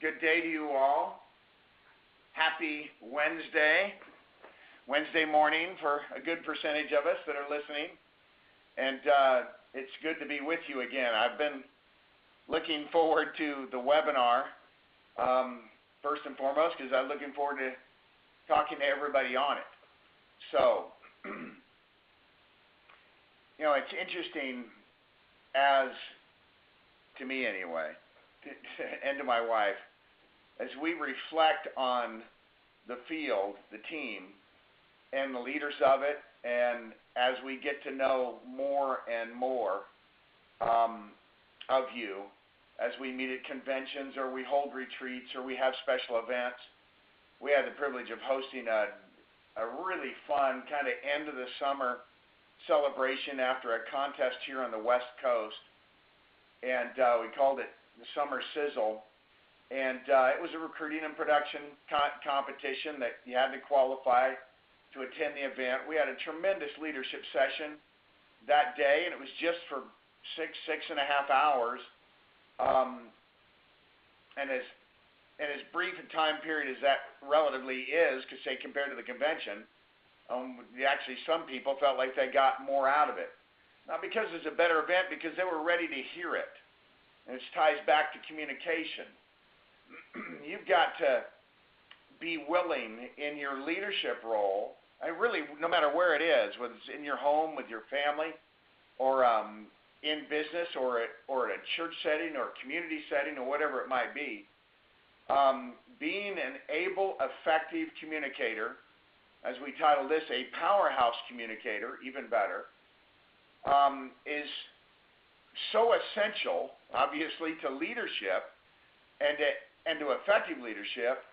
Good day to you all. Happy Wednesday morning for a good percentage of us that are listening. And it's good to be with you again. I've been looking forward to the webinar, first and foremost, because I'm looking forward to talking to everybody on it. So, it's interesting, as to me anyway, and to my wife, as we reflect on the field, the team, and the leaders of it, and as we get to know more and more of you, as we meet at conventions or we hold retreats or we have special events. We had the privilege of hosting a really fun kind of end of the summer celebration after a contest here on the West Coast, and we called it the Summer Sizzle. And it was a recruiting and production competition that you had to qualify to attend the event. We had a tremendous leadership session that day, and it was just for six and a half hours. And as brief a time period as that relatively is, because say compared to the convention, actually some people felt like they got more out of it. Not because it's a better event, because they were ready to hear it. And it ties back to communication. You've got to be willing in your leadership role, and really no matter where it is, whether it's in your home with your family, or in business, or at a church setting, or a community setting, or whatever it might be, being an able, effective communicator, as we title this, a powerhouse communicator, even better, is so essential, obviously, to leadership and to effective leadership.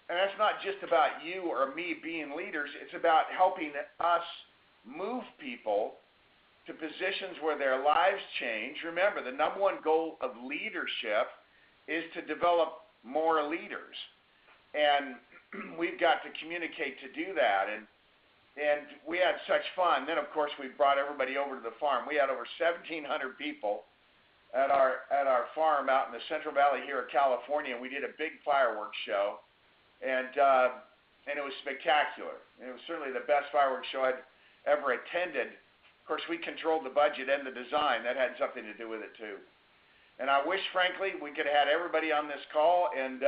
And that's not just about you or me being leaders. It's about helping us move people to positions where their lives change. Remember, the number one goal of leadership is to develop more leaders. And we've got to communicate to do that. And we had such fun. Then, of course, we brought everybody over to the farm. We had over 1,700 people at our farm out in the Central Valley here in California, and we did a big fireworks show, and it was spectacular. It was certainly the best fireworks show I'd ever attended. Of course, we controlled the budget and the design. That had something to do with it too. And I wish, frankly, we could have had everybody on this call and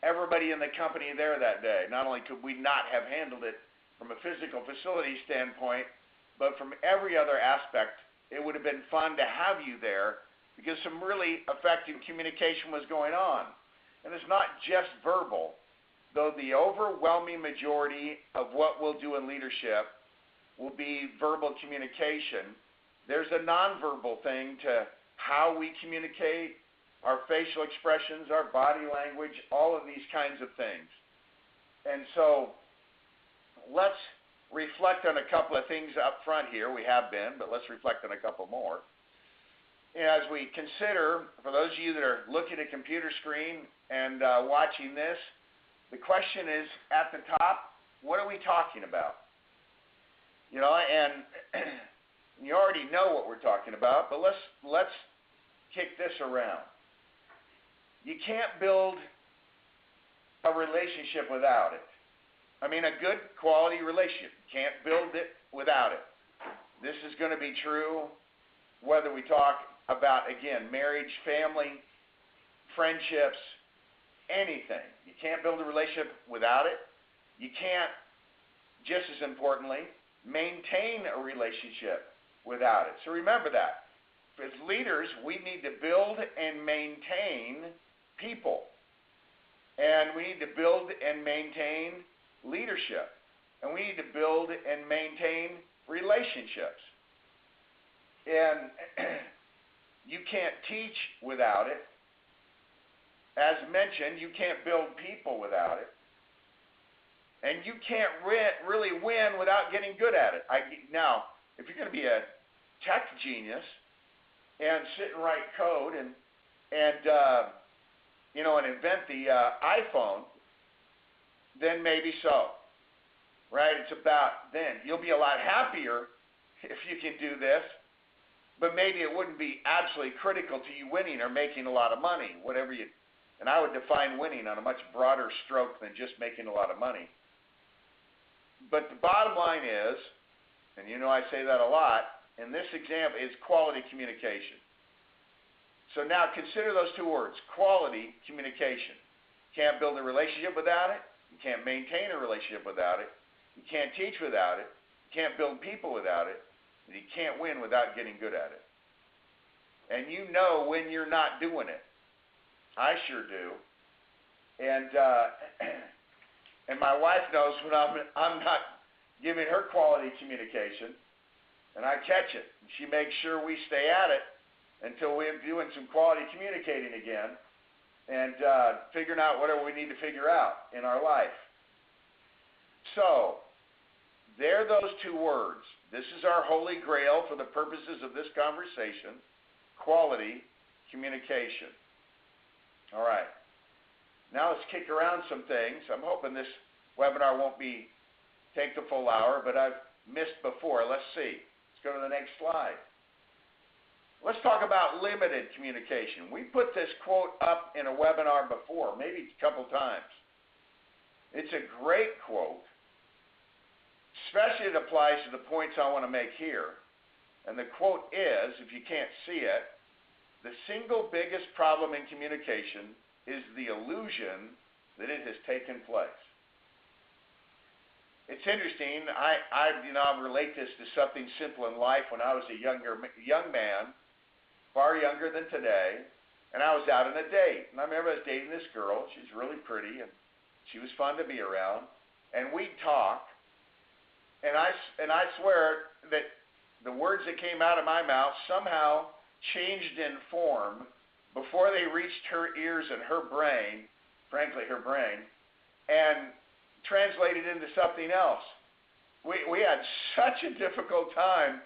everybody in the company there that day. Not only could we not have handled it from a physical facility standpoint, but from every other aspect, it would have been fun to have you there, because some really effective communication was going on. And it's not just verbal, though the overwhelming majority of what we'll do in leadership will be verbal communication. There's a nonverbal thing to how we communicate, our facial expressions, our body language, all of these kinds of things. And so let's reflect on a couple of things up front here. We have been, but let's reflect on a couple more. As we consider, for those of you that are looking at a computer screen and watching this, the question is at the top, what are we talking about? And you already know what we're talking about, but let's kick this around. You can't build a relationship without it. I mean, a good quality relationship. You can't build it without it. This is going to be true whether we talk about, again, marriage, family, friendships, anything. You can't build a relationship without it. You can't, just as importantly, maintain a relationship without it. So remember that. As leaders, we need to build and maintain people. And we need to build and maintain leadership. And we need to build and maintain relationships. And you can't teach without it. As mentioned, you can't build people without it. And you can't really win without getting good at it. Now, if you're going to be a tech genius and sit and write code and invent the iPhone, then maybe so. Right? It's about then. You'll be a lot happier if you can do this, but maybe it wouldn't be absolutely critical to you winning or making a lot of money, whatever you And I would define winning on a much broader stroke than just making a lot of money. But the bottom line is, and you know I say that a lot, in this example is quality communication. So now consider those two words, quality communication. You can't build a relationship without it. You can't maintain a relationship without it. You can't teach without it. You can't build people without it. And you can't win without getting good at it. And you know when you're not doing it. I sure do. And and my wife knows when I'm not giving her quality communication, and I catch it. She makes sure we stay at it until we're doing some quality communicating again and figuring out whatever we need to figure out in our life. So, there are those two words. This is our holy grail for the purposes of this conversation, quality communication. All right. Now let's kick around some things. I'm hoping this webinar won't take the full hour, but I've missed before. Let's see. Let's go to the next slide. Let's talk about limited communication. We put this quote up in a webinar before, maybe a couple times. It's a great quote. Especially it applies to the points I want to make here. And the quote is, if you can't see it, the single biggest problem in communication is the illusion that it has taken place. It's interesting. I'll relate this to something simple in life. When I was a young man, far younger than today, and I was out on a date. And I remember I was dating this girl. She was really pretty, and she was fun to be around. And we'd talk, and I swear that the words that came out of my mouth somehow changed in form before they reached her ears and her brain, frankly her brain, and translated into something else. We had such a difficult time.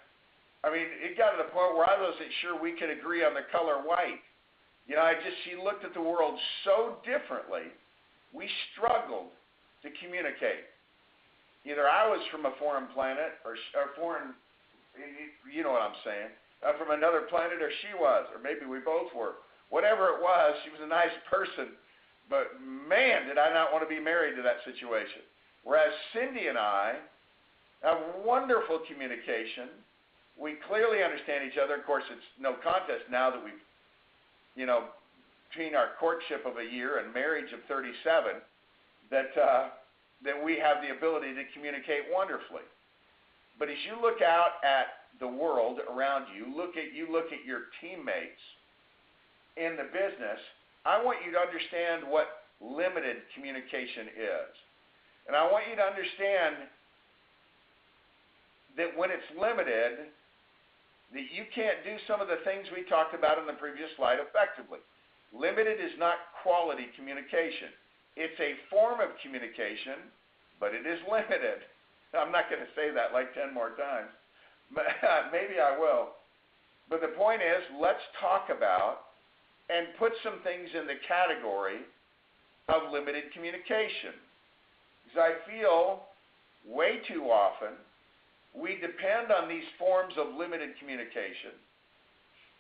I mean, it got to the point where I wasn't sure we could agree on the color white. You know, she looked at the world so differently, we struggled to communicate. Either I was from a foreign planet or foreign, you know what I'm saying, from another planet, or she was, or maybe we both were. Whatever it was, she was a nice person, but man, did I not want to be married to that situation. Whereas Cindy and I have wonderful communication. We clearly understand each other. Of course, it's no contest now that we've, between our courtship of a year and marriage of 37, that we have the ability to communicate wonderfully. But as you look out at the world around you, look at your teammates in the business, I want you to understand what limited communication is. And I want you to understand that when it's limited, that you can't do some of the things we talked about in the previous slide effectively. Limited is not quality communication. It's a form of communication, but it is limited. I'm not going to say that like 10 more times. Maybe I will. But the point is, let's talk about and put some things in the category of limited communication. Because I feel way too often we depend on these forms of limited communication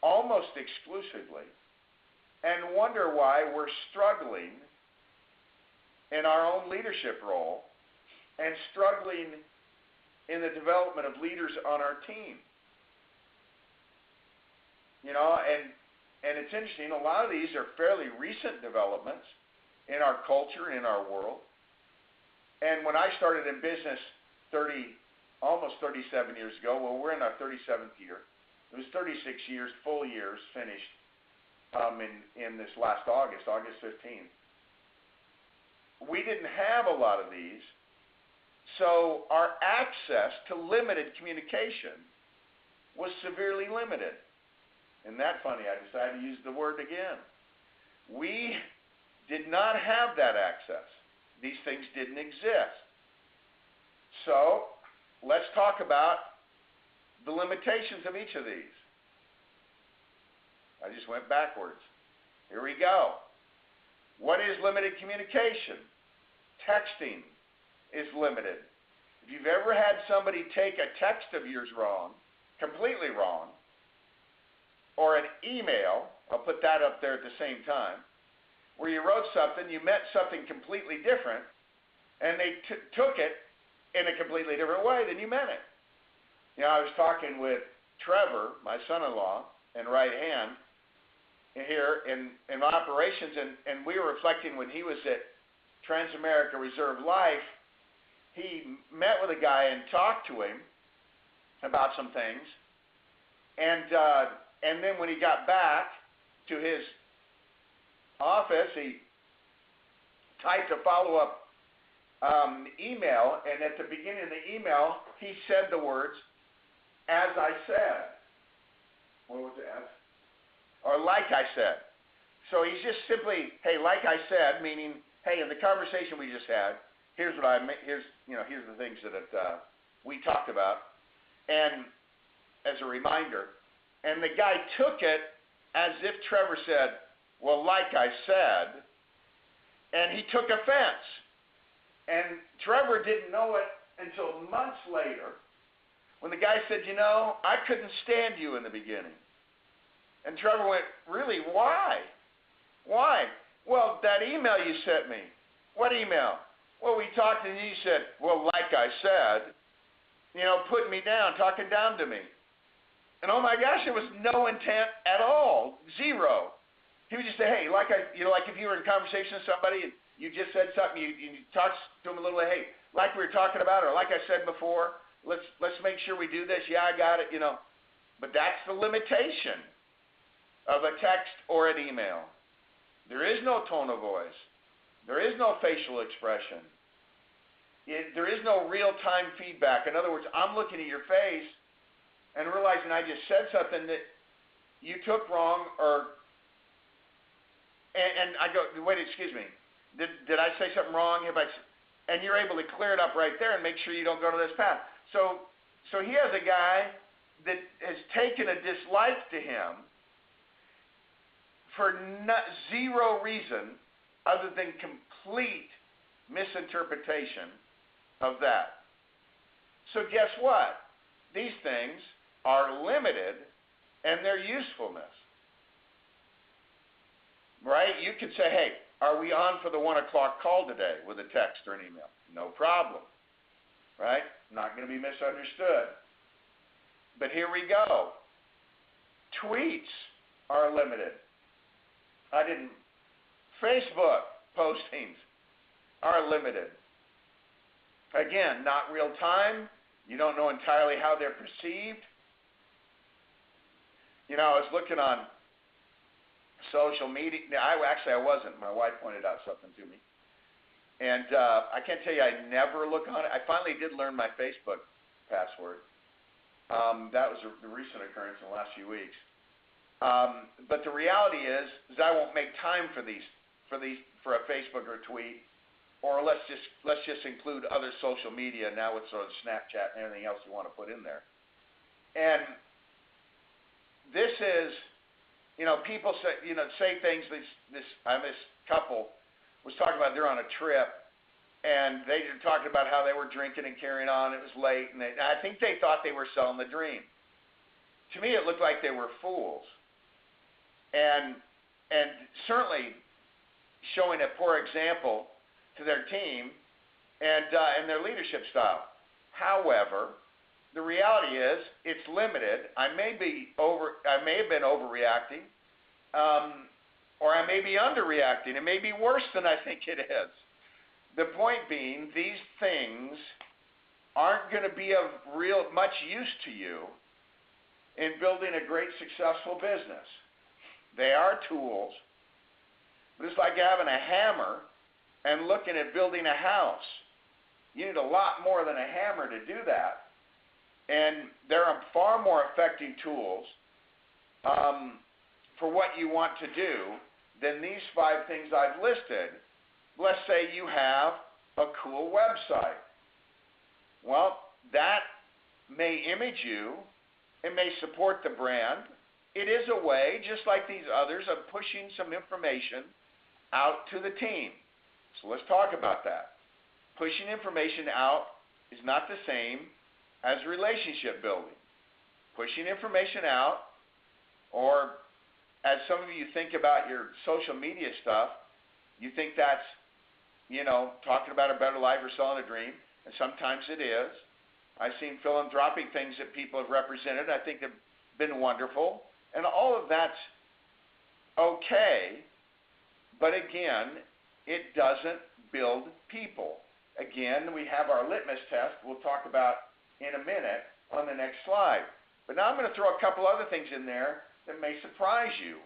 almost exclusively and wonder why we're struggling in our own leadership role and struggling in the development of leaders on our team. And it's interesting, a lot of these are fairly recent developments in our culture and in our world. And when I started in business almost 37 years ago, well, we're in our 37th year. It was 36 years, full years, finished in this last August 15th. We didn't have a lot of these, so our access to limited communication was severely limited. Isn't that funny? I decided to use the word again. We did not have that access. These things didn't exist. So let's talk about the limitations of each of these. I just went backwards. Here we go. What is limited communication? Texting is limited. If you've ever had somebody take a text of yours wrong, completely wrong, or an email, I'll put that up there at the same time, where you wrote something, you meant something completely different, and they took it in a completely different way than you meant it. You know, I was talking with Trevor, my son-in-law, and right hand, here in operations, and we were reflecting when he was at Transamerica Reserve Life. He met with a guy and talked to him about some things, and then when he got back to his office, he typed a follow-up email, and at the beginning of the email, he said the words, "As I said." What was it? Or "like I said." So he's just simply, hey, like I said, meaning, hey, in the conversation we just had, here's what here's the things that we talked about, and as a reminder, and the guy took it as if Trevor said, well, like I said, and he took offense. And Trevor didn't know it until months later when the guy said, you know, I couldn't stand you in the beginning. And Trevor went, really, why? Why? Well, that email you sent me. What email? Well, we talked and you said, well, like I said, you know, putting me down, talking down to me. And oh my gosh, there was no intent at all, zero. He would just say, hey, like if you were in conversation with somebody and you just said something, you talked to them a little bit, hey, like we were talking about, or like I said before, let's make sure we do this. Yeah, I got it, you know. But that's the limitation of a text or an email. There is no tone of voice. There is no facial expression. There is no real-time feedback. In other words, I'm looking at your face and realizing I just said something that you took wrong, and I go, wait, excuse me, did I say something wrong? And you're able to clear it up right there and make sure you don't go to this path. So he has a guy that has taken a dislike to him for zero reason other than complete misinterpretation of that. So guess what? These things are limited in their usefulness. Right? You can say, hey, are we on for the 1 o'clock call today with a text or an email? No problem. Right? Not going to be misunderstood. But here we go. Tweets are limited. Facebook postings are limited. Again, not real time. You don't know entirely how they're perceived. You know, I was looking on social media. I wasn't. My wife pointed out something to me. And I can't tell you I never look on it. I finally did learn my Facebook password. That was a recent occurrence in the last few weeks. But the reality is I won't make time for a Facebook or a tweet, or let's just include other social media now with sort of Snapchat and everything else you want to put in there. And this is, you know, people say things. This couple was talking about they're on a trip, and they were talking about how they were drinking and carrying on. It was late, and I think they thought they were selling the dream. To me, it looked like they were fools, and certainly showing a poor example to their team and their leadership style. However, the reality is it's limited. I may have been overreacting, or I may be underreacting. It may be worse than I think it is. The point being, these things aren't going to be of much use to you in building a great, successful business. They are tools, but it's like having a hammer and looking at building a house. You need a lot more than a hammer to do that. And there are far more effective tools for what you want to do than these 5 things I've listed. Let's say you have a cool website. Well, that may image you. It may support the brand. It is a way, just like these others, of pushing some information out to the team. So let's talk about that. Pushing information out is not the same as relationship building. Pushing information out, or as some of you think about your social media stuff, You think that's, talking about a better life or selling a dream, and sometimes it is. I've seen philanthropic things that people have represented. I think have been wonderful, and all of that's okay, but again, it doesn't build people. Again, we have our litmus test we'll talk about in a minute on the next slide. But now I'm going to throw a couple other things in there that may surprise you.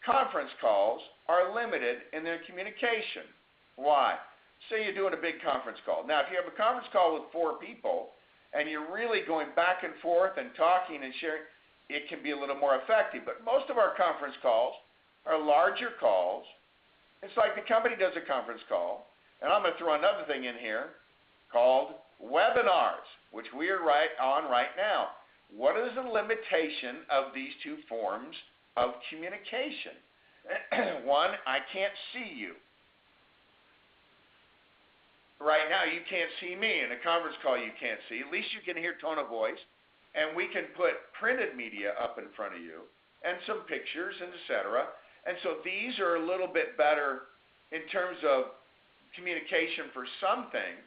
Conference calls are limited in their communication. Why? Say you're doing a big conference call. Now, if you have a conference call with 4 people and you're really going back and forth and talking and sharing, it can be a little more effective. But most of our conference calls are larger calls. It's like the company does a conference call, and I'm going to throw another thing in here called webinars, which we are on right now. What is the limitation of these 2 forms of communication? One, I can't see you. Right now, you can't see me. In a conference call, you can't see. At least you can hear tone of voice, and we can put printed media up in front of you and some pictures, and etc. And so these are a little bit better in terms of communication for some things,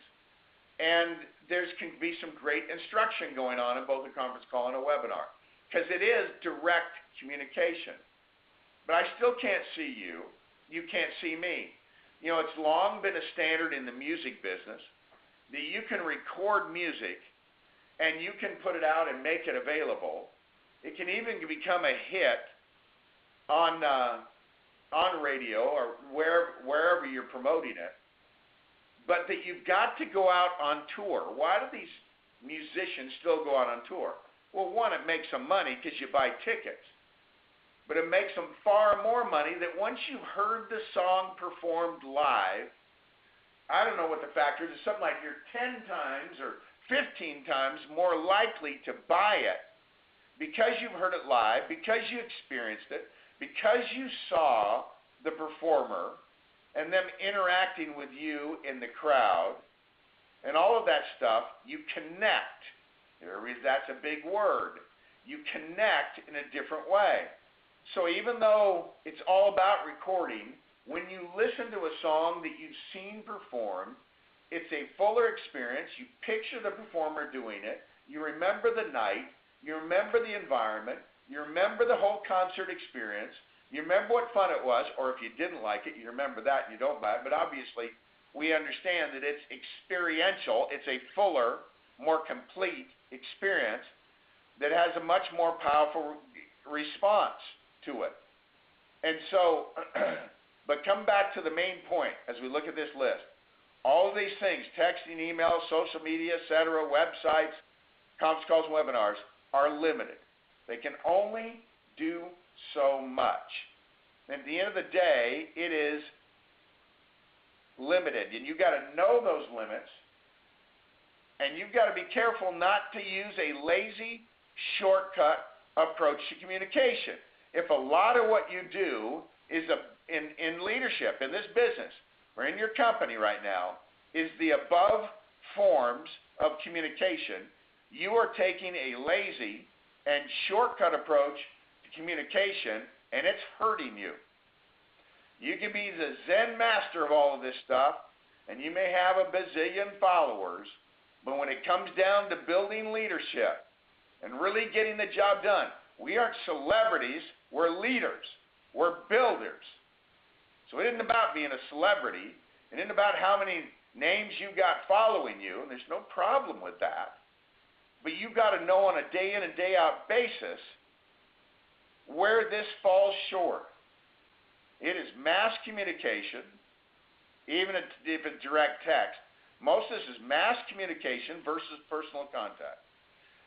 and there can be some great instruction going on in both a conference call and a webinar, because it is direct communication. But I still can't see you. You can't see me. It's long been a standard in the music business that you can record music and you can put it out and make it available. It can even become a hit on radio or wherever you're promoting it. But that you've got to go out on tour. Why do these musicians still go out on tour? Well, one, it makes them money because you buy tickets. But it makes them far more money that once you've heard the song performed live, I don't know what the factor is, it's something like you're 10 times or 15 times more likely to buy it because you've heard it live, because you experienced it, because you saw the performer and them interacting with you in the crowd, and all of that stuff. You connect. That's a big word. You connect in a different way. So even though it's all about recording, when you listen to a song that you've seen performed, it's a fuller experience. You picture the performer doing it. You remember the night. You remember the environment. You remember the whole concert experience. You remember what fun it was, or if you didn't like it, you remember that and you don't buy it. But obviously, we understand that it's experiential. It's a fuller, more complete experience that has a much more powerful response to it. And so, but come back to the main point as we look at this list. All of these things, texting, email, social media, etc., websites, conference calls, webinars, are limited. They can only do so much. And at the end of the day, it is limited. And you've got to know those limits, and you've got to be careful not to use a lazy, shortcut approach to communication. If a lot of what you do is in leadership, in this business, or in your company right now, is the above forms of communication, you are taking a lazy and shortcut approach to communication, and it's hurting you. You can be the Zen master of all of this stuff, and you may have a bazillion followers, but when it comes down to building leadership and really getting the job done, we aren't celebrities, we're leaders, we're builders. So it isn't about being a celebrity, it isn't about how many names you've got following you, and there's no problem with that. But you've got to know on a day in and day out basis where this falls short. It is mass communication, even if it's direct text. Most of this is mass communication versus personal contact.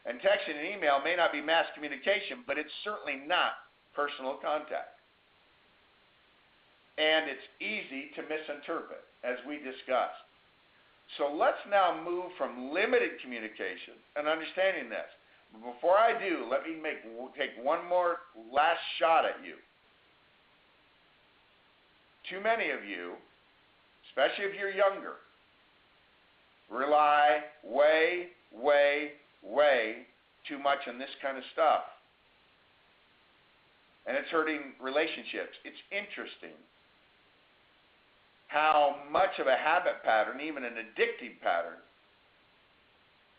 And texting and email may not be mass communication, but it's certainly not personal contact. And it's easy to misinterpret, as we discussed. So let's now move from limited communication and understanding this. But before I do, let me take one more last shot at you. Too many of you, especially if you're younger, rely way too much on this kind of stuff. And it's hurting relationships. It's interesting how much of a habit pattern, even an addictive pattern,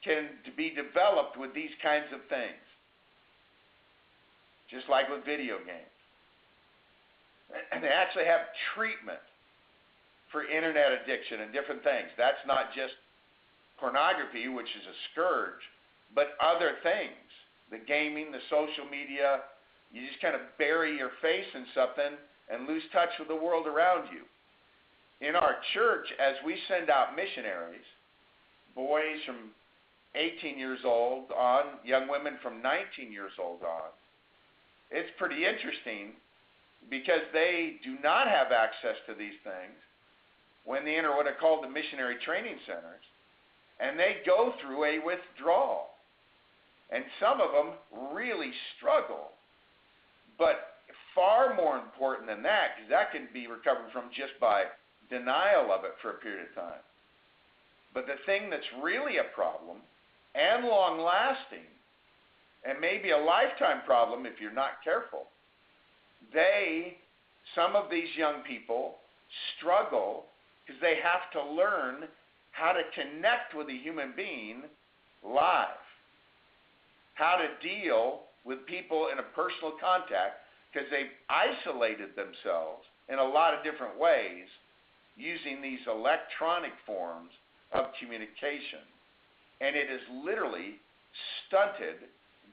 can be developed with these kinds of things. Just like with video games. And they actually have treatment for internet addiction and different things. That's not just pornography, which is a scourge, but other things. The gaming, the social media, you just kind of bury your face in something and lose touch with the world around you. In our church, as we send out missionaries, boys from 18 years old on, young women from 19 years old on, it's pretty interesting because they do not have access to these things when they enter what are called the missionary training centers, and they go through a withdrawal. And some of them really struggle. But far more important than that, because that can be recovered from just by denial of it for a period of time. But the thing that's really a problem and long-lasting, and maybe a lifetime problem if you're not careful, some of these young people struggle because they have to learn how to connect with a human being live, how to deal with people in a personal contact, because they've isolated themselves in a lot of different ways using these electronic forms of communication. And it has literally stunted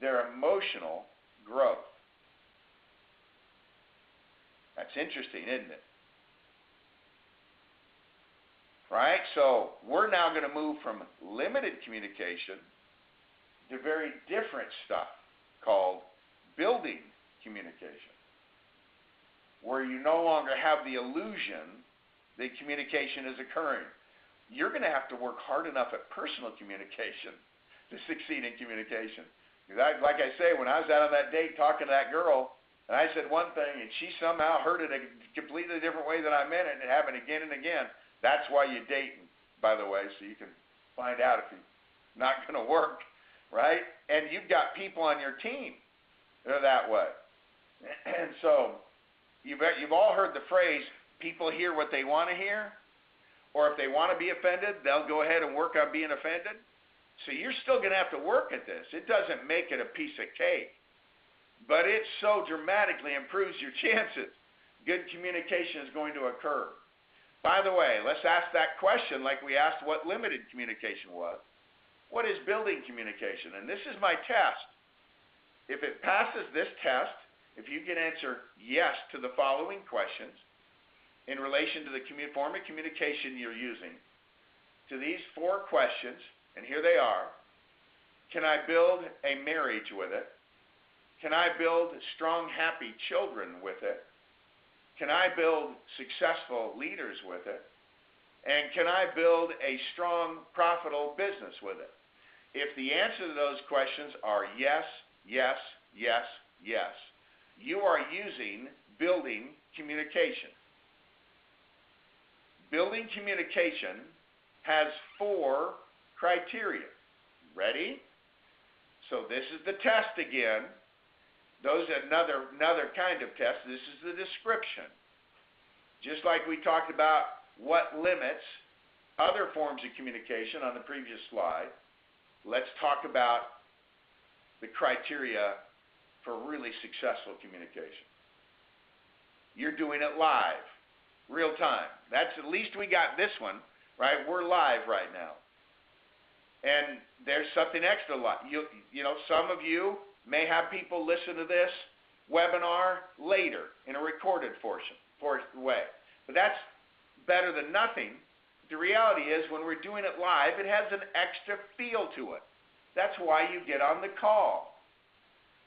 their emotional growth. That's interesting, isn't it? Right? So we're now going to move from limited communication to very different stuff called building communication, where you no longer have the illusion that communication is occurring. You're going to have to work hard enough at personal communication to succeed in communication. Like I say, when I was out on that date talking to that girl, and I said one thing, and she somehow heard it a completely different way than I meant it, and it happened again and again. That's why you date, by the way, so you can find out if it's not going to work, right? And you've got people on your team that are that way. And so you've all heard the phrase, people hear what they want to hear, or if they want to be offended, they'll go ahead and work on being offended. So you're still going to have to work at this. It doesn't make it a piece of cake, but it so dramatically improves your chances. Good communication is going to occur. By the way, let's ask that question like we asked what limited communication was. What is building communication? And this is my test. If it passes this test, if you can answer yes to the following questions in relation to the form of communication you're using, to these 4 questions, and here they are. Can I build a marriage with it? Can I build strong, happy children with it? Can I build successful leaders with it? And can I build a strong, profitable business with it? If the answer to those questions are yes, yes, yes, yes, you are using building communication. Building communication has 4 criteria. Ready? So this is the test again. Those are another kind of test. This is the description. Just like we talked about what limits other forms of communication on the previous slide, let's talk about the criteria for really successful communication. You're doing it live, real time. That's at least we got this one, right? We're live right now. And there's something extra. You know, some of you may have people listen to this webinar later in a recorded way. But that's better than nothing. The reality is when we're doing it live, it has an extra feel to it. That's why you get on the call.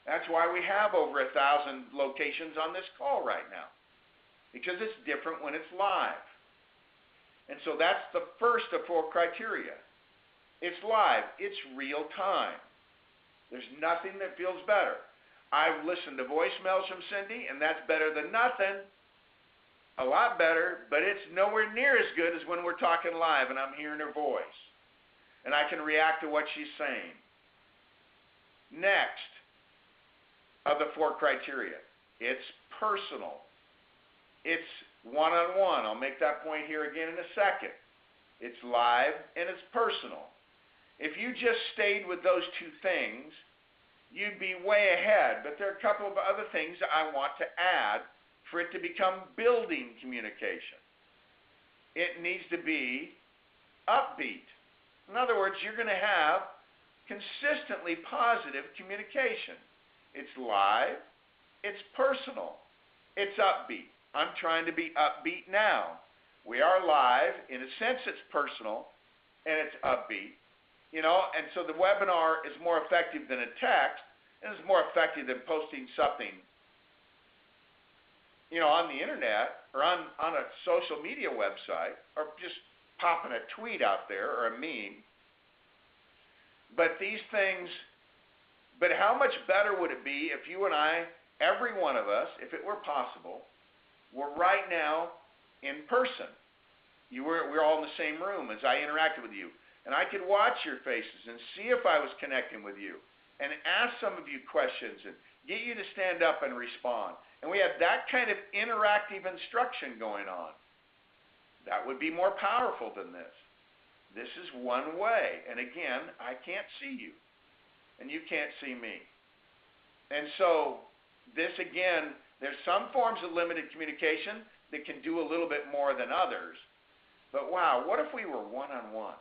That's why we have over 1,000 locations on this call right now. Because it's different when it's live. And so that's the first of 4 criteria. It's live. It's real time. There's nothing that feels better. I've listened to voicemails from Cindy, and that's better than nothing. A lot better, but it's nowhere near as good as when we're talking live and I'm hearing her voice. And I can react to what she's saying. Next of the 4 criteria, it's personal. It's one-on-one. I'll make that point here again in a second. It's live and it's personal. If you just stayed with those two things, you'd be way ahead. But there are a couple of other things I want to add for it to become building communication. It needs to be upbeat. In other words, you're going to have consistently positive communication. It's live, it's personal, it's upbeat. I'm trying to be upbeat now. We are live. In a sense, it's personal and it's upbeat. And so the webinar is more effective than a text, and it's more effective than posting something, on the internet or on a social media website, or just popping a tweet out there or a meme. But how much better would it be if you and I, every one of us, if it were possible, were right now in person? We're all in the same room as I interacted with you. And I could watch your faces and see if I was connecting with you and ask some of you questions and get you to stand up and respond. And we had that kind of interactive instruction going on. That would be more powerful than this. This is one way. And again, I can't see you. And you can't see me. And so this, again, there's some forms of limited communication that can do a little bit more than others. But wow, what if we were one-on-one?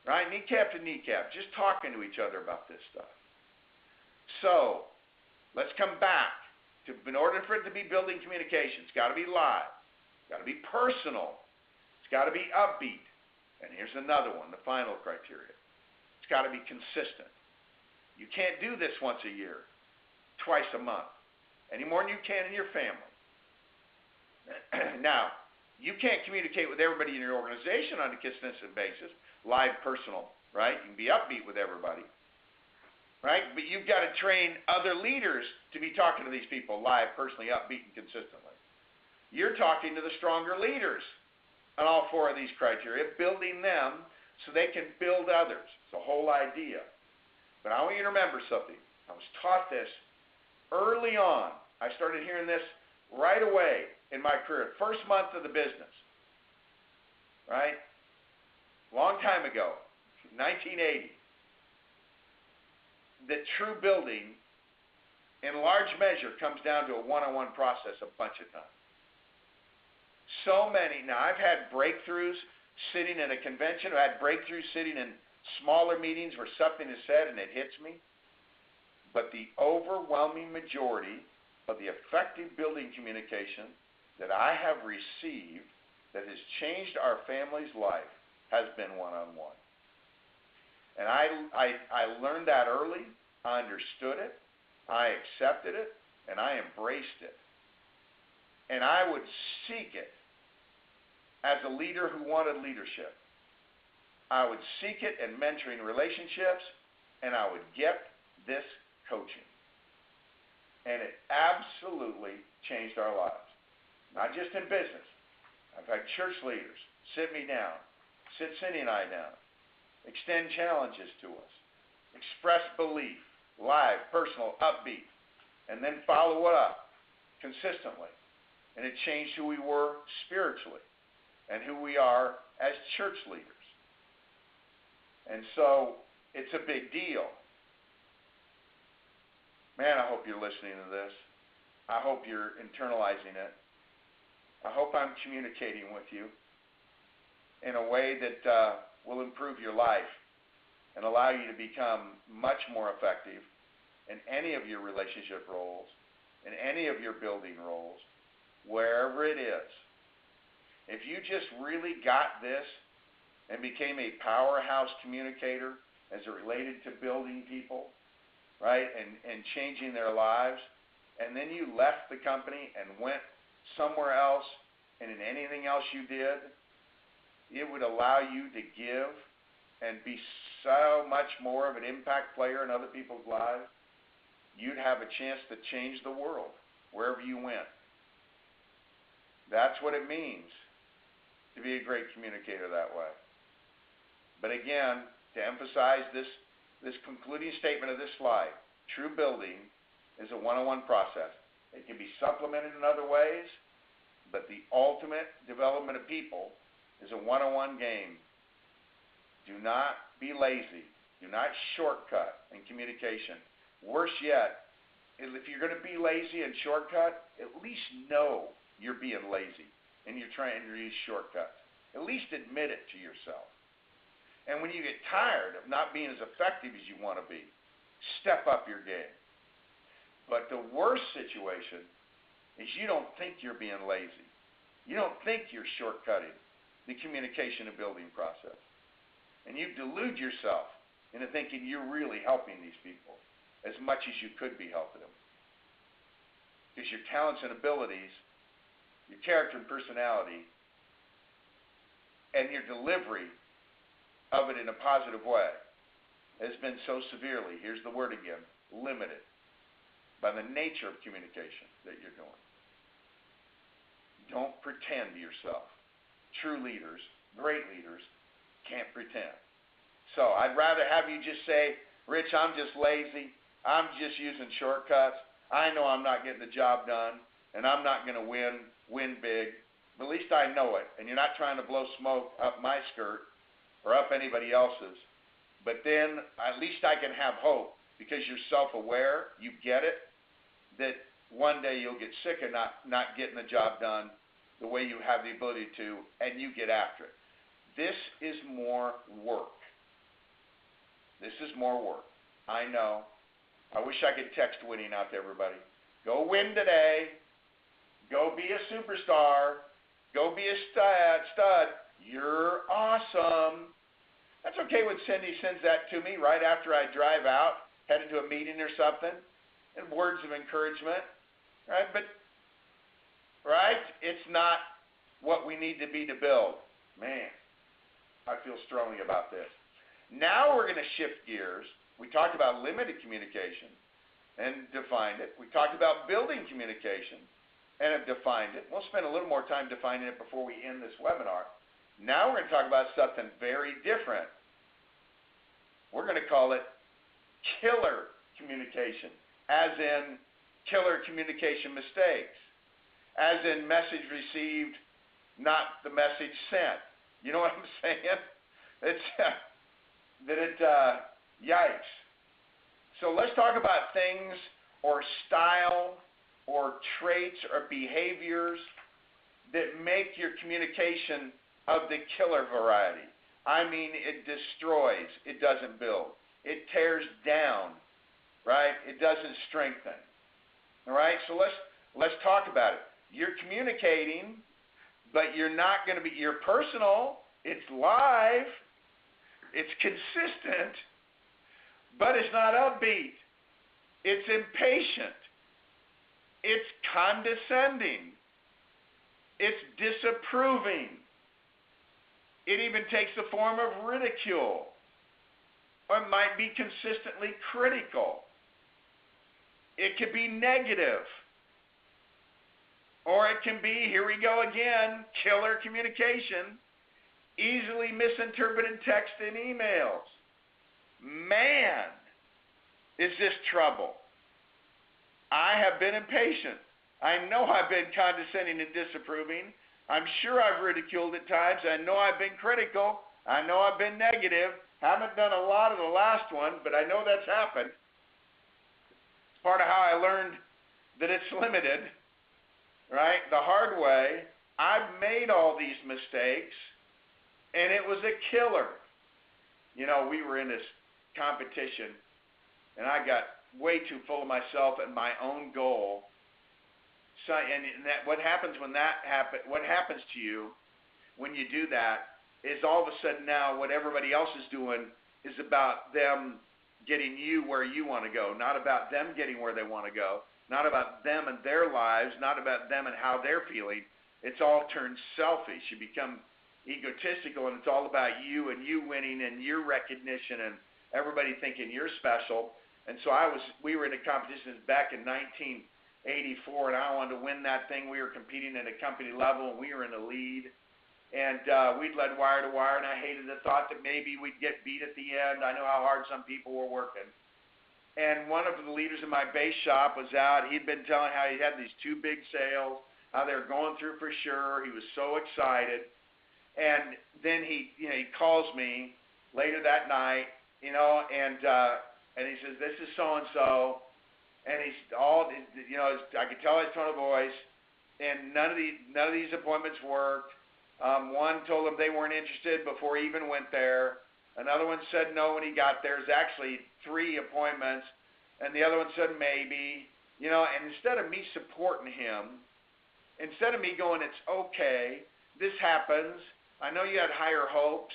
Right? Kneecap to kneecap, just talking to each other about this stuff. So, let's come back to, in order for it to be building communication, it's got to be live. It's got to be personal. It's got to be upbeat. And here's another one, the final criteria. It's got to be consistent. You can't do this once a year, twice a month, any more than you can in your family. Now, you can't communicate with everybody in your organization on a consistent basis, live, personal, right? You can be upbeat with everybody, right? But you've got to train other leaders to be talking to these people live, personally, upbeat, and consistently. You're talking to the stronger leaders on all four of these criteria, building them so they can build others. It's the whole idea. But I want you to remember something. I was taught this early on. I started hearing this right away in my career, first month of the business, right? Long time ago, 1980, that true building, in large measure, comes down to a one-on-one process a bunch of times. So many. Now, I've had breakthroughs sitting in a convention. I've had breakthroughs sitting in smaller meetings where something is said and it hits me. But the overwhelming majority of the effective building communication that I have received that has changed our family's life has been one-on-one. And I learned that early, I understood it, I accepted it, and I embraced it. And I would seek it as a leader who wanted leadership. I would seek it in mentoring relationships, and I would get this coaching. And it absolutely changed our lives. Not just in business. I've had church leaders sit me down, sit Cindy and I down, extend challenges to us, express belief, live, personal, upbeat, and then follow it up consistently. And it changed who we were spiritually and who we are as church leaders. And so it's a big deal. Man, I hope you're listening to this. I hope you're internalizing it. I hope I'm communicating with you in a way that will improve your life and allow you to become much more effective in any of your relationship roles, in any of your building roles, wherever it is. If you just really got this and became a powerhouse communicator as it related to building people, right, and changing their lives, and then you left the company and went somewhere else, and in anything else you did, it would allow you to give and be so much more of an impact player in other people's lives. You'd have a chance to change the world wherever you went. That's what it means to be a great communicator that way. But again, to emphasize this concluding statement of this slide, true building is a one-on-one process. It can be supplemented in other ways, but the ultimate development of people is a one-on-one game. Do not be lazy. Do not shortcut in communication. Worse yet, if you're going to be lazy and shortcut, at least know you're being lazy and you're trying to use shortcuts. At least admit it to yourself. And when you get tired of not being as effective as you want to be, step up your game. But the worst situation is you don't think you're being lazy. You don't think you're shortcutting the communication and building process. And you delude yourself into thinking you're really helping these people as much as you could be helping them. Because your talents and abilities, your character and personality, and your delivery of it in a positive way has been so severely, here's the word again, limited by the nature of communication that you're doing. Don't pretend to yourself. True leaders, great leaders, can't pretend. So I'd rather have you just say, Rich, I'm just lazy. I'm just using shortcuts. I know I'm not getting the job done, and I'm not going to win big. But at least I know it, and you're not trying to blow smoke up my skirt or up anybody else's. But then at least I can have hope because you're self-aware, you get it, that one day you'll get sick of not getting the job done the way you have the ability to, and you get after it. This is more work. This is more work. I know. I wish I could text winning out to everybody. Go win today. Go be a superstar. Go be a stud. You're awesome. That's okay when Cindy sends that to me right after I drive out, headed to a meeting or something, and words of encouragement, right? But, right, it's not what we need to be to build. Man, I feel strongly about this. Now we're going to shift gears. We talked about limited communication and defined it. We talked about building communication and have defined it. We'll spend a little more time defining it before we end this webinar. Now we're going to talk about something very different. We're going to call it killer communication, as in killer communication mistakes, as in message received, not the message sent. You know what I'm saying? Yikes. So let's talk about things or style or traits or behaviors that make your communication of the killer variety. I mean, it destroys, it doesn't build. It tears down, right? It doesn't strengthen. All right? So let's talk about it. You're communicating, but you're not going to be, you're personal, it's live, it's consistent, but it's not upbeat. It's impatient. It's condescending. It's disapproving. It even takes the form of ridicule. Or it might be consistently critical. It could be negative. Or it can be, here we go again, killer communication, easily misinterpreted text and emails. Man, is this trouble. I have been impatient. I know I've been condescending and disapproving. I'm sure I've ridiculed at times. I know I've been critical. I know I've been negative. Haven't done a lot of the last one, but I know that's happened. It's part of how I learned that it's limited, right? The hard way. I've made all these mistakes, and it was a killer. You know, we were in this competition, and I got way too full of myself and my own goal. So, and that, what happens when that happens? What happens to you when you do that is all of a sudden now what everybody else is doing is about them getting you where you want to go, not about them getting where they want to go, not about them and their lives, not about them and how they're feeling. It's all turned selfish. You become egotistical, and it's all about you and you winning and your recognition and everybody thinking you're special. And so we were in a competition back in 1984, and I wanted to win that thing. We were competing at a company level, and we were in the lead. And we'd led wire to wire, and I hated the thought that maybe we'd get beat at the end. I know how hard some people were working. and one of the leaders in my base shop was out. He'd been telling how he had these 2 big sales, how they were going through for sure. He was so excited. And then he calls me later that night, and he says, "This is so-and-so," and he's all, I could tell his tone of voice, and none of these appointments worked. One told him they weren't interested before he even went there. Another one said no when he got there. There's actually 3 appointments, and the other one said maybe. And instead of me supporting him, instead of me going, "It's okay, this happens. I know you had higher hopes,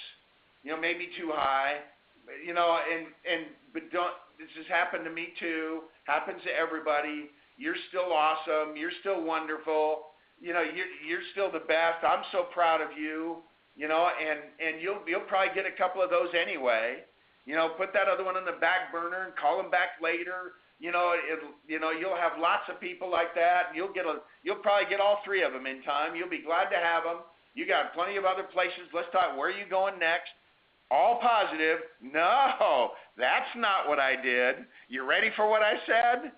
maybe too high, but don't. This has happened to me too. Happens to everybody. You're still awesome. You're still wonderful. You're still the best. I'm so proud of you. And you'll probably get a couple of those anyway. Put that other one on the back burner and call them back later. You'll have lots of people like that. And you'll probably get all 3 of them in time. You'll be glad to have them. You got plenty of other places. Let's talk. Where are you going next?" All positive. No, that's not what I did. You ready for what I said?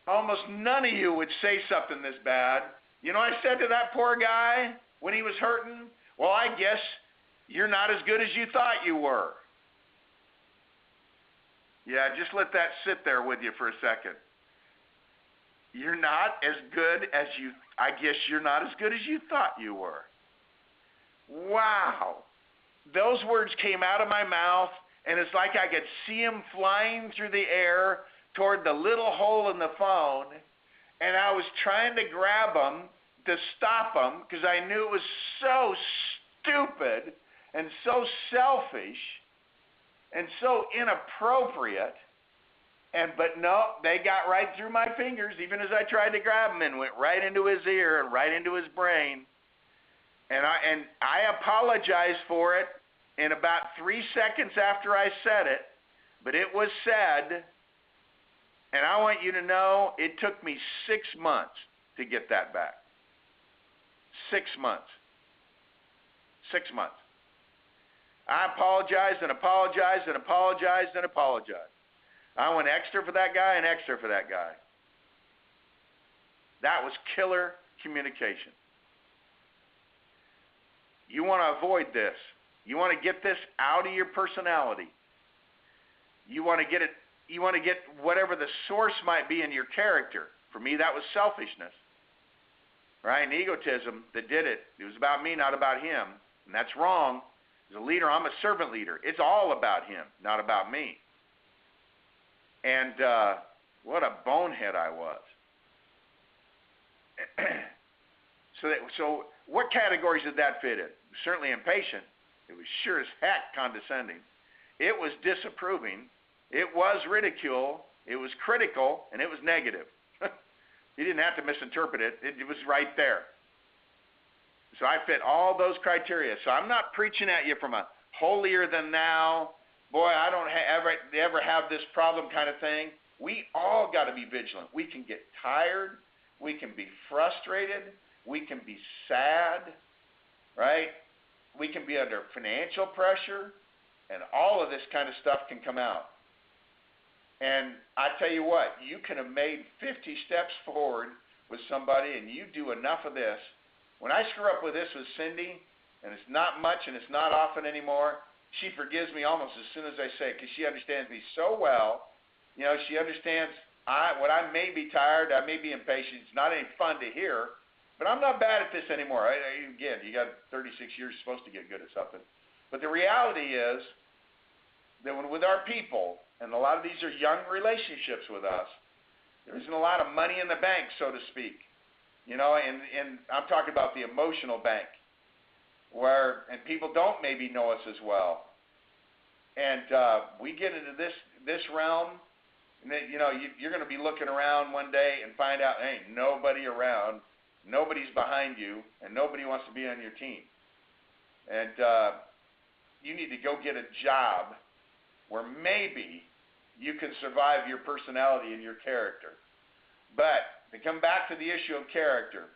Almost none of you would say something this bad. I said to that poor guy when he was hurting, "Well, I guess you're not as good as you thought you were." Yeah, just let that sit there with you for a second. You're not as good as I guess you're not as good as you thought you were. Wow. Those words came out of my mouth, and it's like I could see them flying through the air toward the little hole in the phone, and I was trying to grab them to stop them because I knew it was so stupid and so selfish and so inappropriate. But no, they got right through my fingers, even as I tried to grab them, and went right into his ear and right into his brain. And I apologized for it in about 3 seconds after I said it, but it was said, and I want you to know it took me 6 months to get that back. 6 months. 6 months. I apologized and apologized and apologized and apologized. I went extra for that guy and extra for that guy. That was killer communication. You want to avoid this. You want to get this out of your personality. You want to get it. You want to get whatever the source might be in your character. For me, that was selfishness, right? And egotism that did it. It was about me, not about him, and that's wrong. As a leader, I'm a servant leader. It's all about him, not about me. And what a bonehead I was. So what categories did that fit in? Certainly impatient. It was sure as heck condescending. It was disapproving. It was ridicule. It was critical, and it was negative. You didn't have to misinterpret it. It was right there. So I fit all those criteria. So I'm not preaching at you from a holier than thou, boy, I don't ever have this problem kind of thing. We all got to be vigilant. We can get tired. We can be frustrated. We can be sad, right? We can be under financial pressure, and all of this kind of stuff can come out. And I tell you what, you can have made 50 steps forward with somebody, and you do enough of this. When I screw up with this with Cindy, and it's not much and it's not often anymore, she forgives me almost as soon as I say it because she understands me so well. You know, she understands when I may be tired, I may be impatient. It's not any fun to hear, but I'm not bad at this anymore. Again, you got 36 years supposed to get good at something. But the reality is that with our people, and a lot of these are young relationships with us, there isn't a lot of money in the bank, so to speak. You know, and I'm talking about the emotional bank, and people don't maybe know us as well. And we get into this realm, and then, you know, you're going to be looking around one day and find out, hey, nobody around, nobody's behind you, and nobody wants to be on your team. And you need to go get a job where maybe you can survive your personality and your character. But to come back to the issue of character,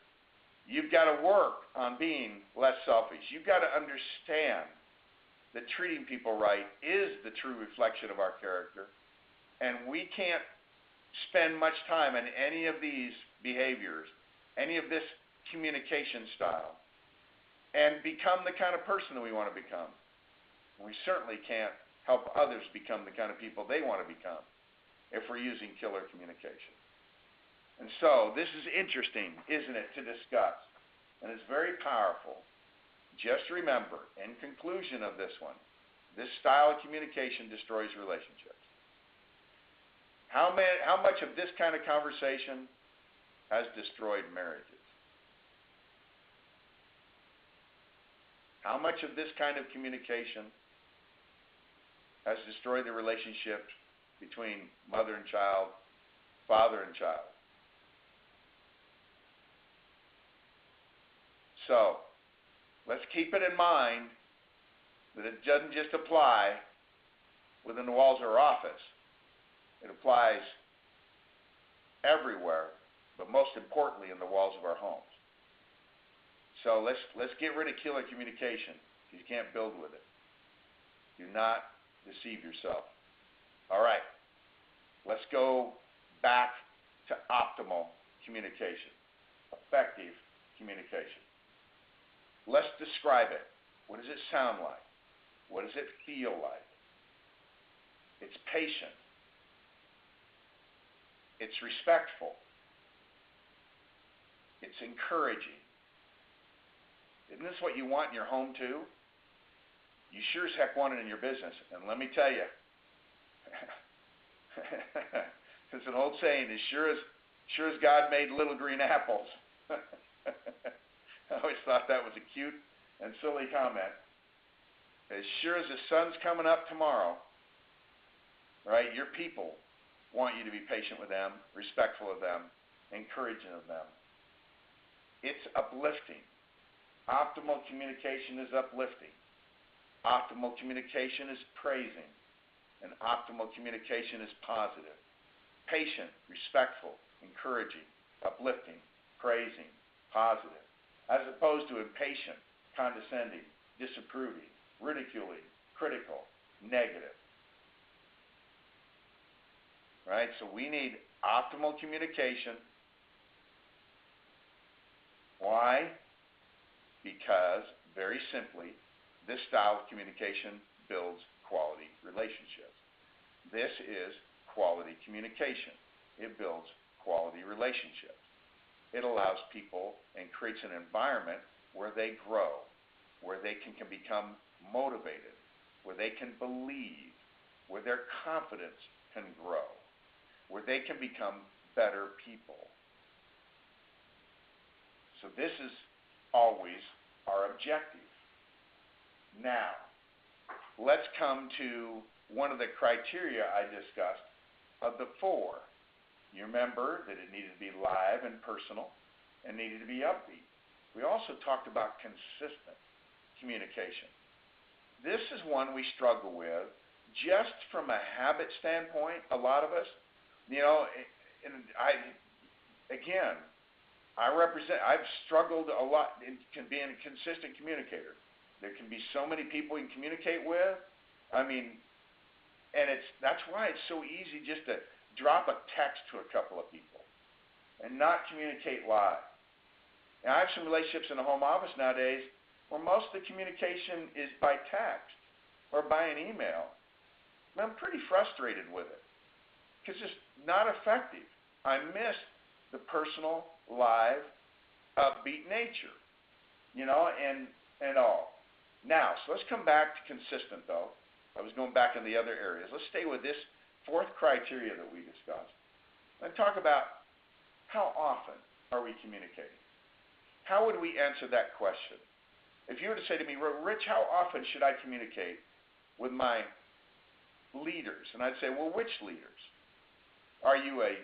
you've got to work on being less selfish. You've got to understand that treating people right is the true reflection of our character. And we can't spend much time on any of these behaviors, any of this communication style, and become the kind of person that we want to become. We certainly can't help others become the kind of people they want to become if we're using killer communication. And so this is interesting, isn't it, to discuss? And it's very powerful. Just remember, in conclusion of this one, this style of communication destroys relationships. How much of this kind of conversation has destroyed marriages? How much of this kind of communication has destroyed the relationship between mother and child, father and child? So, let's keep it in mind that it doesn't just apply within the walls of our office. It applies everywhere, but most importantly in the walls of our homes. So let's get rid of killer communication. You can't build with it. Do not deceive yourself. All right. Let's go back to optimal communication, effective communication. Let's describe it. What does it sound like? What does it feel like? It's patient. It's respectful. It's encouraging. Isn't this what you want in your home too? You sure as heck want it in your business. And let me tell you, it's an old saying, as sure as God made little green apples. I always thought that was a cute and silly comment. As sure as the sun's coming up tomorrow, right, your people want you to be patient with them, respectful of them, encouraging of them. It's uplifting. Optimal communication is uplifting. Optimal communication is praising. And optimal communication is positive. Patient, respectful, encouraging, uplifting, praising, positive. As opposed to impatient, condescending, disapproving, ridiculing, critical, negative. Right? So we need optimal communication. Why? Because, very simply, this style of communication builds quality relationships. This is quality communication. It builds quality relationships. It allows people and creates an environment where they grow, where they can become motivated, where they can believe, where their confidence can grow, where they can become better people. So this is always our objective. Now, let's come to one of the criteria I discussed of the four. You remember that it needed to be live and personal and needed to be upbeat. We also talked about consistent communication. This is one we struggle with just from a habit standpoint, a lot of us. You know, and I've struggled a lot in being a consistent communicator. There can be so many people you can communicate with. I mean, and that's why it's so easy just to drop a text to a couple of people and not communicate live. Now, I have some relationships in the home office nowadays where most of the communication is by text or by an email. And I'm pretty frustrated with it because it's not effective. I miss the personal, live, upbeat nature, and all. Now, so let's come back to consistent, though. I was going back in the other areas. Let's stay with this fourth criteria that we discussed and talk about how often are we communicating? How would we answer that question? If you were to say to me, Rich, how often should I communicate with my leaders? And I'd say, well, which leaders? Are you a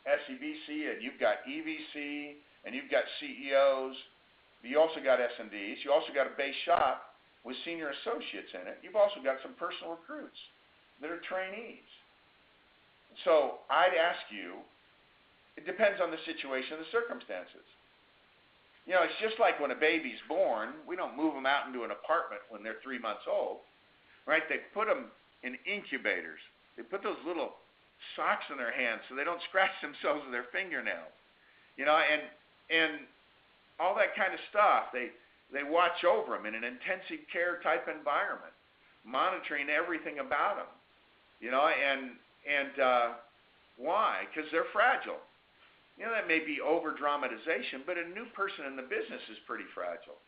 SEVC and you've got EVC and you've got CEOs? You also got S&Ds. You also got a base shop with senior associates in it. You've also got some personal recruits that are trainees. So I'd ask you, it depends on the situation and the circumstances. It's just like when a baby's born, we don't move them out into an apartment when they're 3 months old, right? They put them in incubators They put those little socks in their hands so they don't scratch themselves with their fingernails. And all that kind of stuff. They watch over them in an intensive care type environment, monitoring everything about them. Why? Because they're fragile. That may be over-dramatization, but a new person in the business is pretty fragile.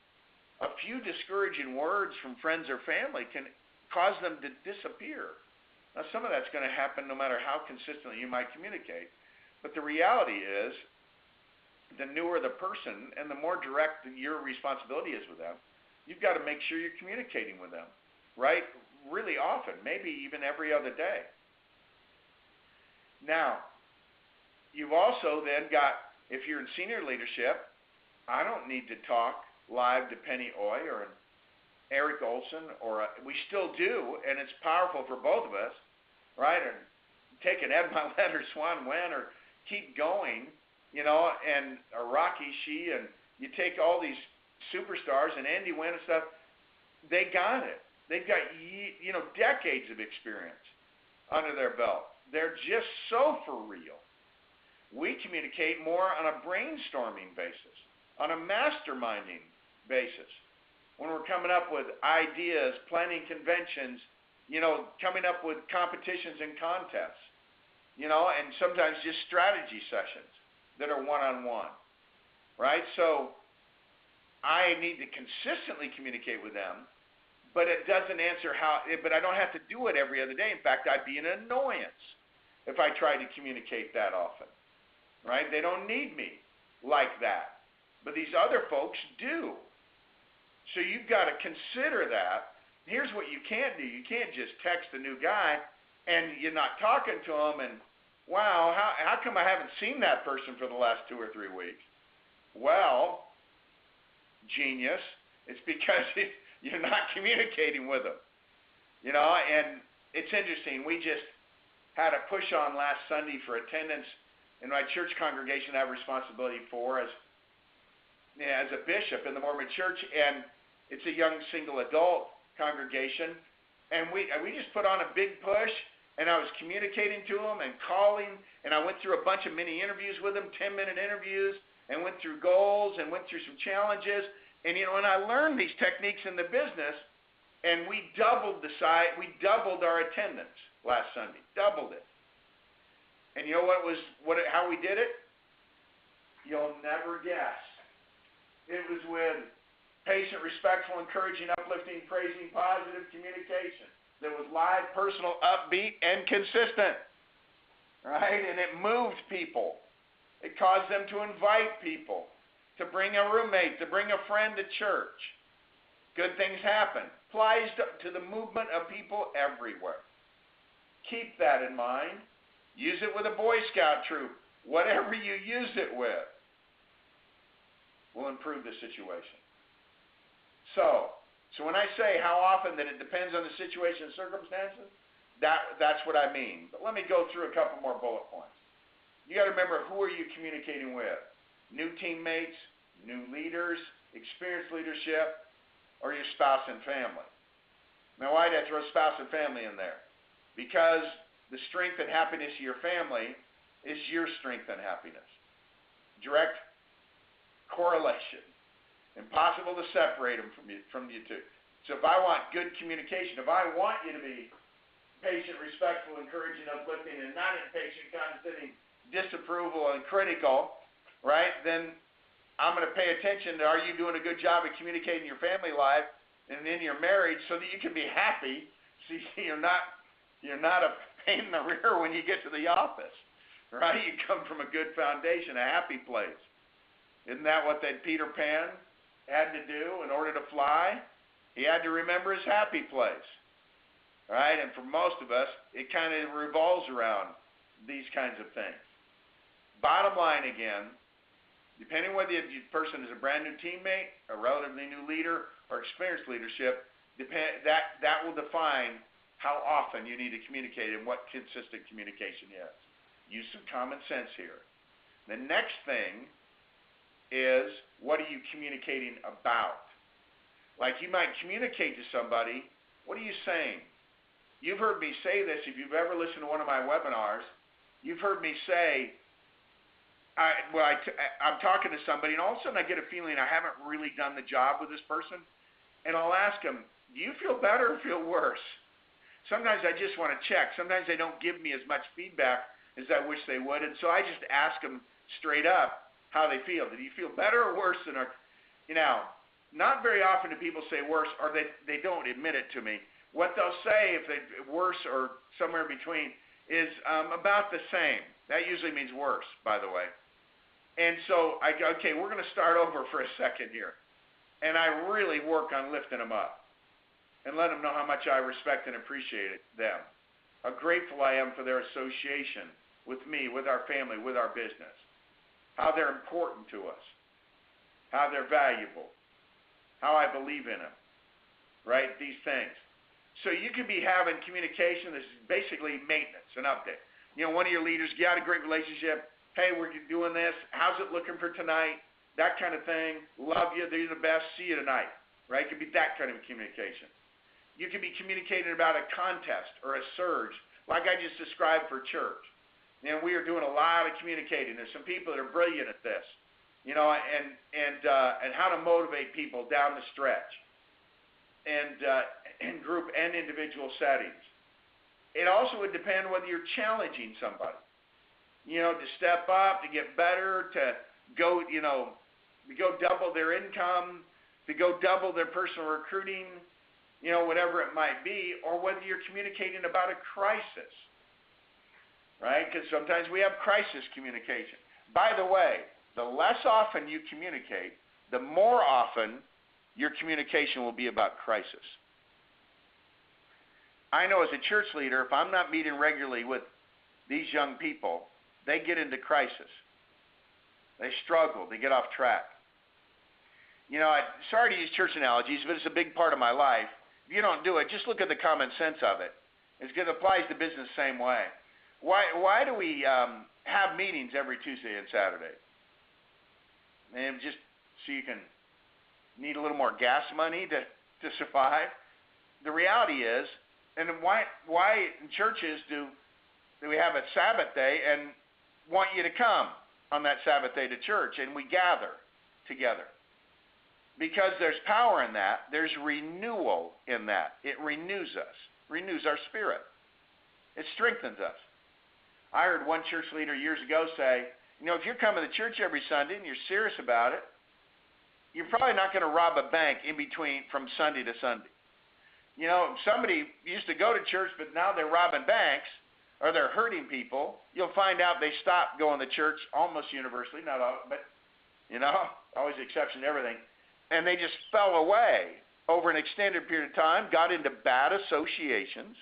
A few discouraging words from friends or family can cause them to disappear. Now, some of that's going to happen no matter how consistently you might communicate. But the reality is, the newer the person and the more direct your responsibility is with them, you've got to make sure you're communicating with them, right? Really often, maybe even every other day. Now, you've also then got, if you're in senior leadership, I don't need to talk live to Penny Oy or Eric Olson, we still do, and it's powerful for both of us, right? And take an Ed Milet or Swan Wen or keep going, and a Rocky Shee, and you take all these superstars and Andy Wynn and stuff, they got it. They've got, decades of experience under their belt. They're just so for real. We communicate more on a brainstorming basis, on a masterminding basis. When we're coming up with ideas, planning conventions, coming up with competitions and contests, and sometimes just strategy sessions that are one-on-one, right? So I need to consistently communicate with them, but it doesn't answer but I don't have to do it every other day. In fact, I'd be an annoyance if I tried to communicate that often, right? They don't need me like that, but these other folks do. So you've got to consider that. Here's what you can't do. You can't just text a new guy and you're not talking to him and, wow, how come I haven't seen that person for the last 2 or 3 weeks? Well, genius, it's because you're not communicating with them. And it's interesting. We just had a push on last Sunday for attendance in my church congregation I have responsibility for as a bishop in the Mormon church, and it's a young single adult congregation, and we just put on a big push, and I was communicating to them and calling, and I went through a bunch of mini interviews with them, 10-minute interviews, and went through goals and went through some challenges, and and I learned these techniques in the business, and we doubled our attendance last Sunday, doubled it. And you know how we did it? You'll never guess. It was with patient, respectful, encouraging, uplifting, praising, positive communication that was live, personal, upbeat, and consistent, right? And it moved people. It caused them to invite people, to bring a roommate, to bring a friend to church. Good things happen. Applies to the movement of people everywhere. Keep that in mind. Use it with a Boy Scout troop. Whatever you use it with will improve the situation. So when I say how often that it depends on the situation and circumstances, that's what I mean. But let me go through a couple more bullet points. You got to remember, who are you communicating with? New teammates, new leaders, experienced leadership, or your spouse and family? Now, why did I throw spouse and family in there? Because the strength and happiness of your family is your strength and happiness. Direct correlation. Impossible to separate them from you two. So if I want good communication, if I want you to be patient, respectful, encouraging, uplifting, and not impatient, condescending, disapproval, and critical, right, then I'm going to pay attention to, are you doing a good job of communicating your family life and in your marriage so that you can be happy, so you're not a pain in the rear when you get to the office, right? You come from a good foundation, a happy place. Isn't that what that Peter Pan had to do in order to fly? He had to remember his happy place, right? And for most of us, it kind of revolves around these kinds of things. Bottom line again, depending whether the person is a brand new teammate, a relatively new leader, or experienced leadership, that will define how often you need to communicate and what consistent communication is. Use some common sense here. The next thing is, what are you communicating about? Like, you might communicate to somebody, what are you saying? You've heard me say this. If you've ever listened to one of my webinars, you've heard me say, I'm talking to somebody, and all of a sudden I get a feeling I haven't really done the job with this person, and I'll ask them, do you feel better or feel worse? Sometimes I just want to check. Sometimes they don't give me as much feedback as I wish they would, and so I just ask them straight up how they feel. Do you feel better or worse than not very often do people say worse, or they don't admit it to me. What they'll say, if they worse or somewhere in between, is about the same. That usually means worse, by the way. And so I go, okay, we're going to start over for a second here. And I really work on lifting them up and let them know how much I respect and appreciate them. How grateful I am for their association with me, with our family, with our business. How they're important to us. How they're valuable. How I believe in them. Right? These things. So you could be having communication. This is basically maintenance, an update. One of your leaders, you had a great relationship. Hey, we're doing this. How's it looking for tonight? That kind of thing. Love you. They're the best. See you tonight. Right? It could be that kind of communication. You could be communicating about a contest or a surge, like I just described for church. We are doing a lot of communicating. There's some people that are brilliant at this, and how to motivate people down the stretch, and in group and individual settings. It also would depend whether you're challenging somebody, to step up, to get better, to go double their income, to go double their personal recruiting, whatever it might be, or whether you're communicating about a crisis, right? Because sometimes we have crisis communication. By the way, the less often you communicate, the more often your communication will be about crisis. I know as a church leader, if I'm not meeting regularly with these young people, they get into crisis. They struggle. They get off track. Sorry to use church analogies, but it's a big part of my life. If you don't do it, just look at the common sense of it. It applies to business the same way. Why do we have meetings every Tuesday and Saturday? And just so you can need a little more gas money to survive? The reality is, and why in churches do we have a Sabbath day and want you to come on that Sabbath day to church, and we gather together? Because there's power in that. There's renewal in that. It renews us, renews our spirit. It strengthens us. I heard one church leader years ago say, if you're coming to church every Sunday and you're serious about it, you're probably not going to rob a bank in between from Sunday to Sunday. Somebody used to go to church, but now they're robbing banks or they're hurting people. You'll find out they stopped going to church almost universally, not all, but, always exception to everything. And they just fell away over an extended period of time, got into bad associations,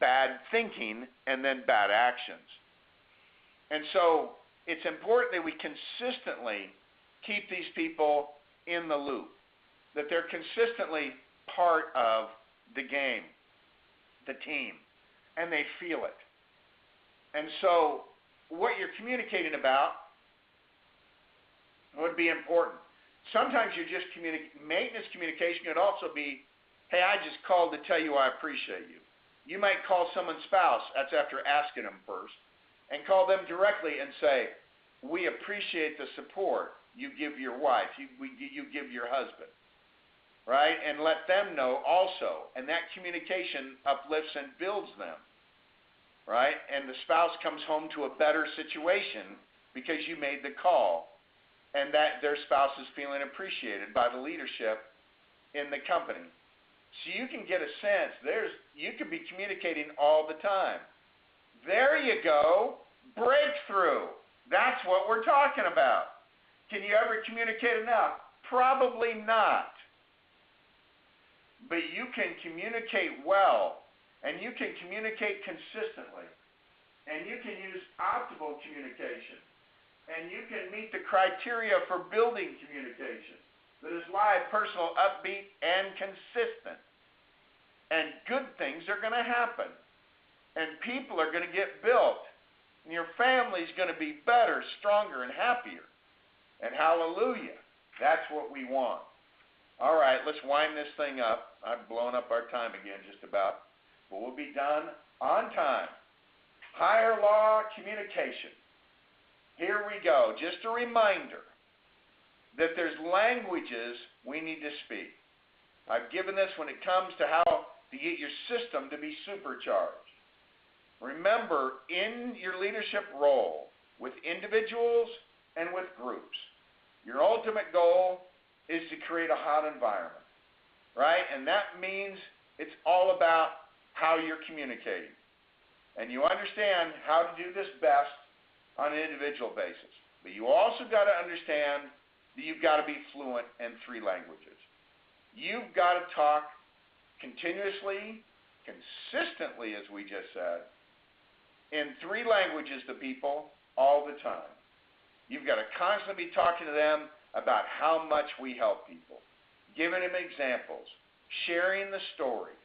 bad thinking, and then bad actions. And so it's important that we consistently keep these people in the loop, that they're consistently part of the game, the team, and they feel it. And so what you're communicating about would be important. Sometimes you're just maintenance communication could also be, hey, I just called to tell you I appreciate you. You might call someone's spouse, that's after asking them first, and call them directly and say, we appreciate the support you give your wife, you give your husband, right? And let them know also. And that communication uplifts and builds them, right? And the spouse comes home to a better situation because you made the call, and that their spouse is feeling appreciated by the leadership in the company. So you can get a sense, you could be communicating all the time. There you go, breakthrough. That's what we're talking about. Can you ever communicate enough? Probably not. But you can communicate well, and you can communicate consistently, and you can use optimal communication, and you can meet the criteria for building communication that is live, personal, upbeat, and consistent. And good things are going to happen, and people are going to get built, and your family's going to be better, stronger, and happier. And hallelujah, that's what we want. All right, let's wind this thing up. I've blown up our time again just about. but will be done on time. Higher law communication. Here we go. Just a reminder that there's languages we need to speak. I've given this when it comes to how to get your system to be supercharged. Remember, in your leadership role, with individuals and with groups, your ultimate goal is to create a hot environment, right? And that means it's all about how you're communicating. And you understand how to do this best on an individual basis. But you also got to understand that you've got to be fluent in 3 languages. You've got to talk continuously, consistently, as we just said, in 3 languages to people all the time. You've got to constantly be talking to them about how much we help people, giving them examples, sharing the stories,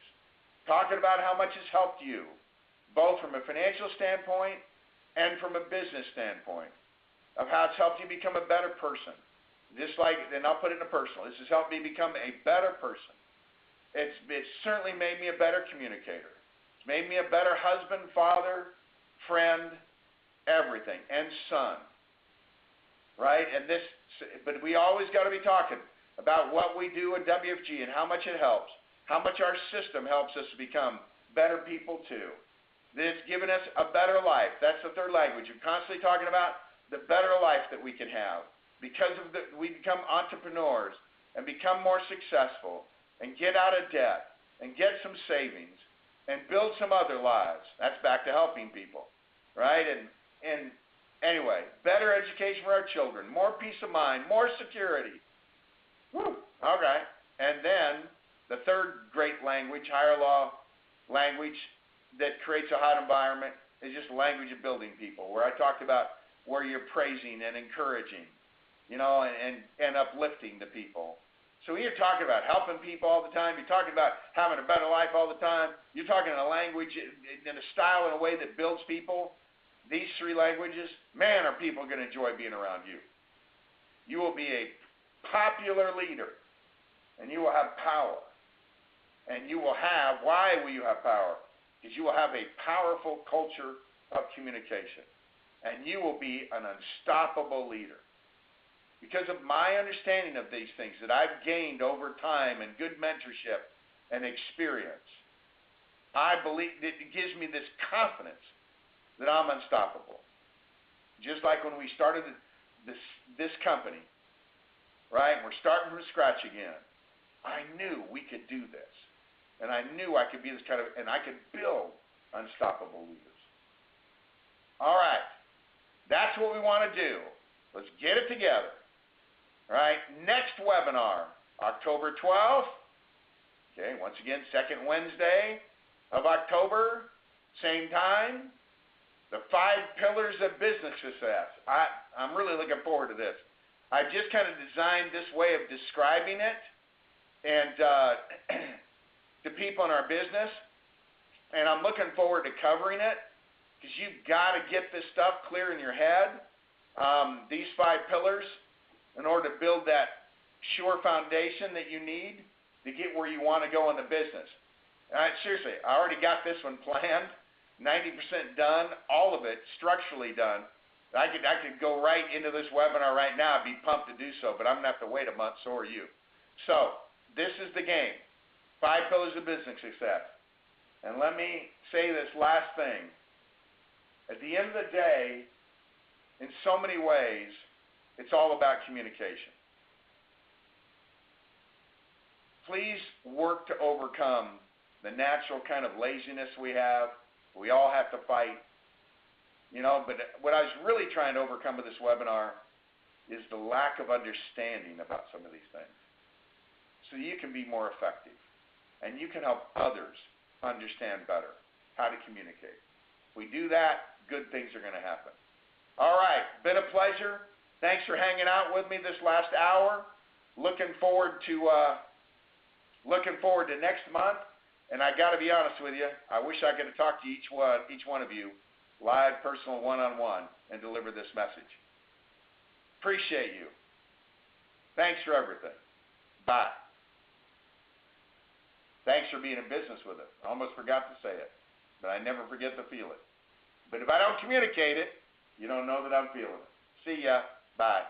talking about how much it's helped you, both from a financial standpoint and from a business standpoint, of how it's helped you become a better person. Just like, and I'll put it in a personal, this has helped me become a better person. It's certainly made me a better communicator. It's made me a better husband, father, friend, everything, and son. Right? And this, but we always got to be talking about what we do at WFG and how much it helps, how much our system helps us become better people too. That it's given us a better life. That's the 3rd language. You're constantly talking about the better life that we can have because of we become entrepreneurs and become more successful and get out of debt and get some savings and build some other lives. That's back to helping people, right? And anyway, better education for our children, more peace of mind, more security. Woo, okay. And then the 3rd great language, higher law language that creates a hot environment is just language of building people, where I talked about where you're praising and encouraging, and uplifting the people. So you're talking about helping people all the time. You're talking about having a better life all the time. You're talking in a language, in a style, in a way that builds people. These 3 languages, man, are people going to enjoy being around you. You will be a popular leader, and you will have power. And you will have, why will you have power? Because you will have a powerful culture of communication. And you will be an unstoppable leader. Because of my understanding of these things that I've gained over time and good mentorship and experience, I believe it gives me this confidence that I'm unstoppable. Just like when we started this company, right? We're starting from scratch again. I knew we could do this. And I knew I could be this kind of, and I could build unstoppable leaders. All right. That's what we want to do. Let's get it together. All right. Next webinar, October 12th. Okay, once again, 2nd Wednesday of October, same time. The 5 pillars of business success. I'm really looking forward to this. I've just kind of designed this way of describing it and to people in our business, and I'm looking forward to covering it because you've got to get this stuff clear in your head, these 5 pillars, in order to build that sure foundation that you need to get where you want to go in the business. Seriously, I already got this one planned, 90% done, all of it structurally done. I could go right into this webinar right now and be pumped to do so, but I'm going to have to wait a month, so are you. So, this is the game. 5 pillars of business success. And let me say this last thing. At the end of the day, in so many ways, it's all about communication. Please work to overcome the natural kind of laziness we have. We all have to fight. But what I was really trying to overcome with this webinar is the lack of understanding about some of these things. So you can be more effective. And you can help others understand better how to communicate. If we do that, good things are going to happen. All right, been a pleasure. Thanks for hanging out with me this last hour. Looking forward to next month. And I got to be honest with you, I wish I could have talked to each one of you live, personal, one-on-one, and deliver this message. Appreciate you. Thanks for everything. Bye. Thanks for being in business with us. I almost forgot to say it, but I never forget to feel it. But if I don't communicate it, you don't know that I'm feeling it. See ya. Bye.